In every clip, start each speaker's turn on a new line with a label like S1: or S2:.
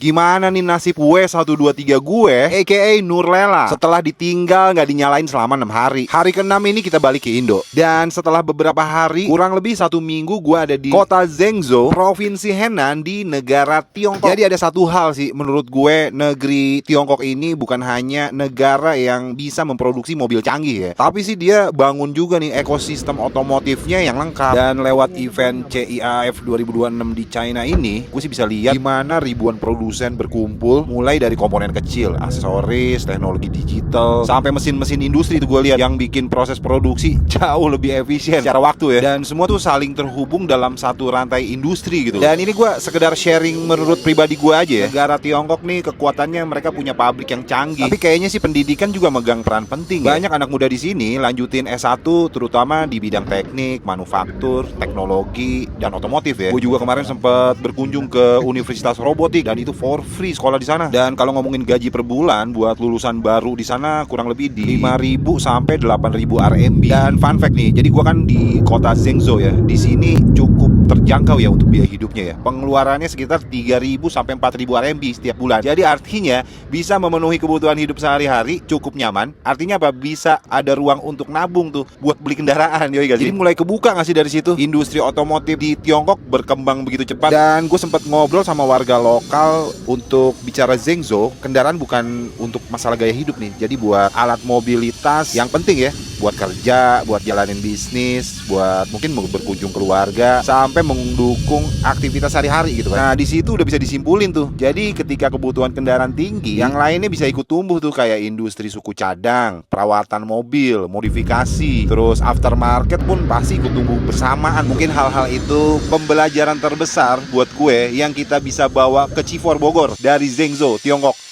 S1: Gimana nih nasib gue 123 gue, aka Nurlela, setelah ditinggal nggak dinyalain selama 6 hari. Hari ke-6 ini kita balik ke Indo. Dan setelah beberapa hari, kurang lebih 1 minggu gue ada di kota Zhengzhou, provinsi Henan di negara Tiongkok. Jadi ada satu hal sih, menurut gue negeri Tiongkok ini bukan hanya negara yang bisa memproduksi mobil canggih ya, tapi sih dia bangun juga nih ekosistem otomotifnya yang lengkap. Dan lewat event CIAF 2026 di China ini, gue sih bisa lihat gimana ribuan produsen berkumpul, mulai dari komponen kecil, aksesoris, teknologi digital, sampai mesin-mesin industri itu gue lihat yang bikin proses produksi jauh lebih efisien secara waktu ya. Dan semua tuh saling terhubung dalam satu rantai industri gitu. Dan ini gue sekedar sharing menurut pribadi gue aja ya. Negara Tiongkok nih kekuatannya mereka punya pabrik yang canggih. Tapi kayaknya sih pendidikan juga megang peran penting. Banyak anak muda di sini lanjutin S1 terutama di bidang teknik, manufaktur, teknologi, dan otomotif ya. Gue juga kemarin sempat berkunjung ke Universitas Robotik dan itu for free sekolah di sana. Dan kalau ngomongin gaji per bulan buat lulusan baru di sana kurang lebih di 5.000 sampai 8.000 RMB. Dan fun fact nih, jadi gua kan di kota Zhengzhou ya. Di sini cukup terjangkau ya untuk biaya hidupnya ya. Pengeluarannya sekitar 3.000 sampai 4.000 RMB setiap bulan. Jadi artinya bisa memenuhi kebutuhan hidup sehari-hari, cukup nyaman. Artinya apa? Bisa ada ruang untuk nabung tuh buat beli kendaraan. Jadi mulai kebuka nggak sih dari situ? Industri otomotif di Tiongkok berkembang begitu cepat. Dan gue sempat ngobrol sama warga lokal untuk bicara Zhengzhou, kendaraan bukan untuk masalah gaya hidup nih. Jadi buat alat mobilitas yang penting ya, buat kerja, buat jalanin bisnis, buat mungkin berkunjung keluarga, sampai mendukung aktivitas sehari-hari gitu kan. Nah di situ udah bisa disimpulin tuh. Jadi ketika kebutuhan kendaraan tinggi, yang lainnya bisa ikut tumbuh tuh, kayak industri suku cadang, perawatan mobil, modifikasi, terus aftermarket pun pasti ikut tumbuh bersamaan. Mungkin hal-hal itu pembelajaran terbesar buat gue yang kita bisa bawa ke Cifor Bogor dari Zhengzhou, Tiongkok.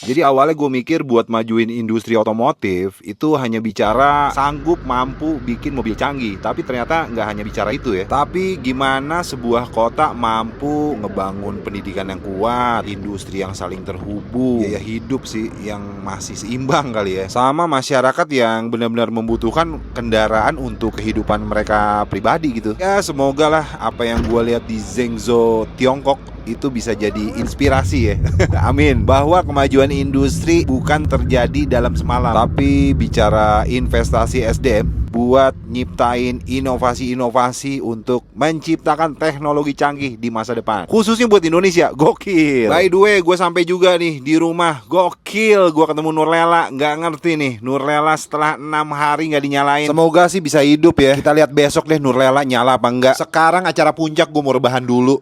S1: Jadi awalnya gue mikir buat majuin industri otomotif itu hanya bicara sanggup mampu bikin mobil canggih. Tapi ternyata nggak hanya bicara itu ya. Tapi gimana sebuah kota mampu ngebangun pendidikan yang kuat, industri yang saling terhubung, biaya hidup sih yang masih seimbang kali ya, sama masyarakat yang benar-benar membutuhkan kendaraan untuk kehidupan mereka pribadi gitu. Ya semoga lah apa yang gue lihat di Zhengzhou, Tiongkok itu bisa jadi inspirasi ya. Amin. Bahwa kemajuan industri bukan terjadi dalam semalam, tapi bicara investasi SDM buat nyiptain inovasi-inovasi untuk menciptakan teknologi canggih di masa depan, khususnya buat Indonesia. Gokil. By the way, gue sampai juga nih di rumah. Gokil, gue ketemu Nurlela. Nggak ngerti nih, Nurlela setelah 6 hari nggak dinyalain. Semoga sih bisa hidup ya. Kita lihat besok deh Nurlela nyala apa enggak. Sekarang acara puncak, gue mau rebahan dulu.